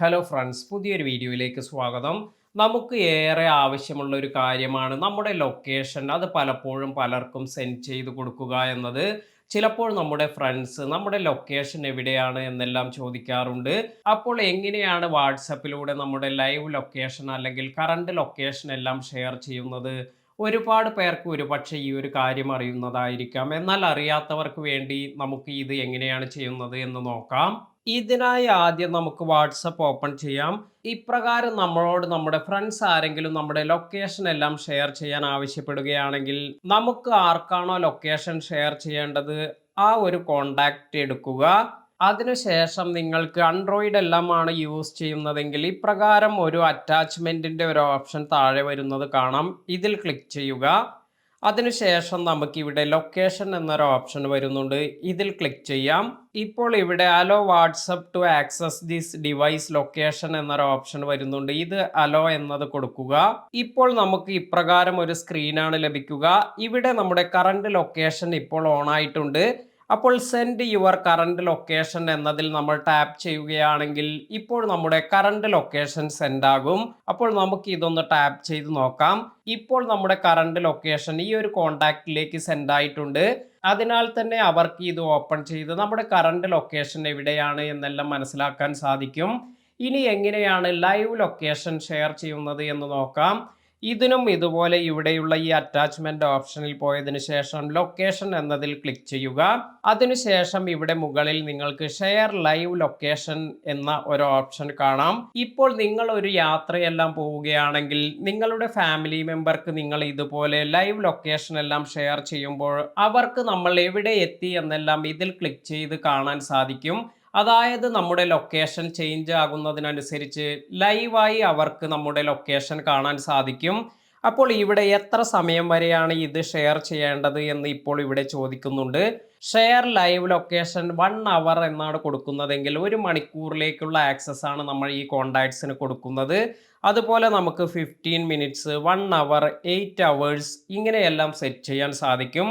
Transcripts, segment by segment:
Hello friends, പുതിയൊരു വീഡിയോയിലേക്ക് സ്വാഗതം. നമുക്ക് ഏറെ ആവശ്യമുള്ള ഒരു കാര്യമാണ് നമ്മുടെ ലൊക്കേഷൻ. അത് പലപ്പോഴും പലർക്കും സെൻഡ് ചെയ്ത് കൊടുക്കുക എന്നത്. ചിലപ്പോൾ നമ്മുടെ ഫ്രണ്ട്സ് നമ്മുടെ ലൊക്കേഷൻ എവിടെയാണ് എന്നെല്ലാം ചോദിക്കാറുണ്ട്. അപ്പോൾ എങ്ങനെയാണ് വാട്സപ്പിലൂടെ നമ്മുടെ ലൈവ് ലൊക്കേഷൻ അല്ലെങ്കിൽ കറണ്ട് ലൊക്കേഷൻ എല്ലാം ഷെയർ ചെയ്യുന്നത്? ഒരുപാട് പേർക്ക് ഒരുപക്ഷെ ഈ ഒരു കാര്യം അറിയുന്നതായിരിക്കാം. എന്നാൽ അറിയാത്തവർക്ക് വേണ്ടി നമുക്ക് ഇത് എങ്ങനെയാണ് ചെയ്യുന്നത് എന്ന് നോക്കാം. ഇതിനായി ആദ്യം നമുക്ക് വാട്സപ്പ് ഓപ്പൺ ചെയ്യാം. ഇപ്രകാരം നമ്മളോട് നമ്മുടെ ഫ്രണ്ട്സ് ആരെങ്കിലും നമ്മുടെ ലൊക്കേഷൻ എല്ലാം ഷെയർ ചെയ്യാൻ ആവശ്യപ്പെടുകയാണെങ്കിൽ നമുക്ക് ആർക്കാണോ ലൊക്കേഷൻ ഷെയർ ചെയ്യേണ്ടത് ആ ഒരു കോണ്ടാക്റ്റ് എടുക്കുക. അതിനുശേഷം നിങ്ങൾക്ക് ആൻഡ്രോയിഡ് എല്ലാമാണ് യൂസ് ചെയ്യുന്നതെങ്കിൽ ഇപ്രകാരം ഒരു അറ്റാച്ച്മെന്റിന്റെ ഒരു ഓപ്ഷൻ താഴെ വരുന്നത് കാണാം. ഇതിൽ ക്ലിക്ക് ചെയ്യുക. അതിനുശേഷം നമുക്കിവിടെ ലൊക്കേഷൻ എന്നൊരു ഓപ്ഷൻ വരുന്നുണ്ട്. ഇതിൽ ക്ലിക്ക് ചെയ്യാം. ഇപ്പോൾ ഇവിടെ allow WhatsApp to access this device location എന്നൊരു ഓപ്ഷൻ വരുന്നുണ്ട്. ഇത് അലോ എന്നത് കൊടുക്കുക. ഇപ്പോൾ നമുക്ക് ഇപ്രകാരം ഒരു സ്ക്രീനാണ് ലഭിക്കുക. ഇവിടെ നമ്മുടെ കറണ്ട് ലൊക്കേഷൻ ഇപ്പോൾ ഓൺ ആയിട്ടുണ്ട്. അപ്പോൾ സെൻഡ് യുവർ കറണ്ട് ലൊക്കേഷൻ എന്നതിൽ നമ്മൾ ടാപ്പ് ചെയ്യുകയാണെങ്കിൽ ഇപ്പോൾ നമ്മുടെ കറണ്ട് ലൊക്കേഷൻ സെൻഡ് ആകും. അപ്പോൾ നമുക്ക് ഇതൊന്ന് ടാപ്പ് ചെയ്ത് നോക്കാം. ഇപ്പോൾ നമ്മുടെ കറണ്ട് ലൊക്കേഷൻ ഈ ഒരു കോണ്ടാക്റ്റിലേക്ക് സെൻഡ് ആയിട്ടുണ്ട്. അതിനാൽ തന്നെ അവർക്ക് ഇത് ഓപ്പൺ ചെയ്ത് നമ്മുടെ കറണ്ട് ലൊക്കേഷൻ എവിടെയാണ് എന്നെല്ലാം മനസ്സിലാക്കാൻ സാധിക്കും. ഇനി എങ്ങനെയാണ് ലൈവ് ലൊക്കേഷൻ ഷെയർ ചെയ്യുന്നത് എന്ന് നോക്കാം. ഇതിനും ഇതുപോലെ ഇവിടെയുള്ള ഈ അറ്റാച്ച്മെന്റ് ഓപ്ഷനിൽ പോയതിനു ശേഷം ലൊക്കേഷൻ എന്നതിൽ ക്ലിക്ക് ചെയ്യുക. അതിനുശേഷം ഇവിടെ മുകളിൽ നിങ്ങൾക്ക് ഷെയർ ലൈവ് ലൊക്കേഷൻ എന്ന ഒരു ഓപ്ഷൻ കാണാം. ഇപ്പോൾ നിങ്ങൾ ഒരു യാത്രയെല്ലാം പോവുകയാണെങ്കിൽ നിങ്ങളുടെ ഫാമിലി മെമ്പർക്ക് നിങ്ങൾ ഇതുപോലെ ലൈവ് ലൊക്കേഷൻ എല്ലാം ഷെയർ ചെയ്യുമ്പോൾ അവർക്ക് നമ്മൾ എവിടെ എത്തി എന്നെല്ലാം ഇതിൽ ക്ലിക്ക് ചെയ്ത് കാണാൻ സാധിക്കും. അതായത് നമ്മുടെ ലൊക്കേഷൻ ചേഞ്ച് ആകുന്നതിനനുസരിച്ച് ലൈവായി അവർക്ക് നമ്മുടെ ലൊക്കേഷൻ കാണാൻ സാധിക്കും. അപ്പോൾ ഇവിടെ എത്ര സമയം വരെയാണ് ഇത് ഷെയർ ചെയ്യേണ്ടത് എന്ന് ഇപ്പോൾ ഇവിടെ ചോദിക്കുന്നുണ്ട്. ഷെയർ ലൈവ് ലൊക്കേഷൻ 1 അവർ എന്നാണ് കൊടുക്കുന്നതെങ്കിൽ 1 മണിക്കൂറിലേക്കുള്ള ആക്സസ് ആണ് നമ്മൾ ഈ കോണ്ടാക്ട്സിന് കൊടുക്കുന്നത്. അതുപോലെ നമുക്ക് 15 മിനിറ്റ്സ്, 1 അവർ, 8 അവേഴ്സ് ഇങ്ങനെയെല്ലാം സെറ്റ് ചെയ്യാൻ സാധിക്കും.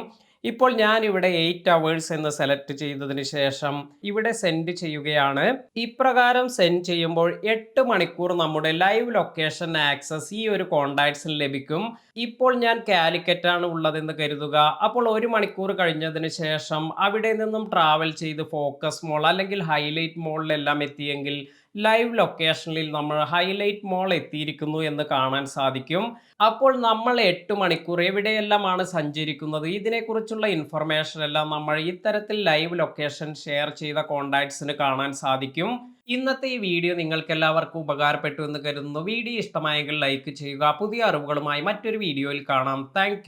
ഇപ്പോൾ ഞാൻ ഇവിടെ 8 അവേഴ്സ് എന്ന് സെലക്ട് ചെയ്തതിന് ശേഷം ഇവിടെ സെൻഡ് ചെയ്യുകയാണ്. ഇപ്രകാരം സെൻഡ് ചെയ്യുമ്പോൾ 8 മണിക്കൂർ നമ്മുടെ ലൈവ് ലൊക്കേഷൻ ആക്സസ് ഈ ഒരു കോണ്ടാക്ട്സിൽ ലഭിക്കും. ഇപ്പോൾ ഞാൻ കാലിക്കറ്റ് ആണ് ഉള്ളതെന്ന് കരുതുക. അപ്പോൾ 1 മണിക്കൂർ കഴിഞ്ഞതിന് ശേഷം അവിടെ നിന്നും ട്രാവൽ ചെയ്ത് ഫോക്കസ് മോൾ അല്ലെങ്കിൽ ഹൈലൈറ്റ് മോളിലെല്ലാം എത്തിയെങ്കിൽ ലൈവ് ലൊക്കേഷനിൽ നമ്മൾ ഹൈലൈറ്റ് മോൾ എത്തിയിരിക്കുന്നു എന്ന് കാണാൻ സാധിക്കും. അപ്പോൾ നമ്മൾ 8 മണിക്കൂർ എവിടെയെല്ലാമാണ് സഞ്ചരിക്കുന്നത് ഇതിനെക്കുറിച്ചുള്ള ഇൻഫർമേഷൻ എല്ലാം നമ്മൾ ഇത്തരത്തിൽ ലൈവ് ലൊക്കേഷൻ ഷെയർ ചെയ്ത കോണ്ടാക്ട്സിന് കാണാൻ സാധിക്കും. ഇന്നത്തെ ഈ വീഡിയോ നിങ്ങൾക്ക് എല്ലാവർക്കും ഉപകാരപ്പെട്ടു എന്ന് കരുതുന്നു. വീഡിയോ ഇഷ്ടമായെങ്കിൽ ലൈക്ക് ചെയ്യുക. പുതിയ അറിവുകളുമായി മറ്റൊരു വീഡിയോയിൽ കാണാം. താങ്ക്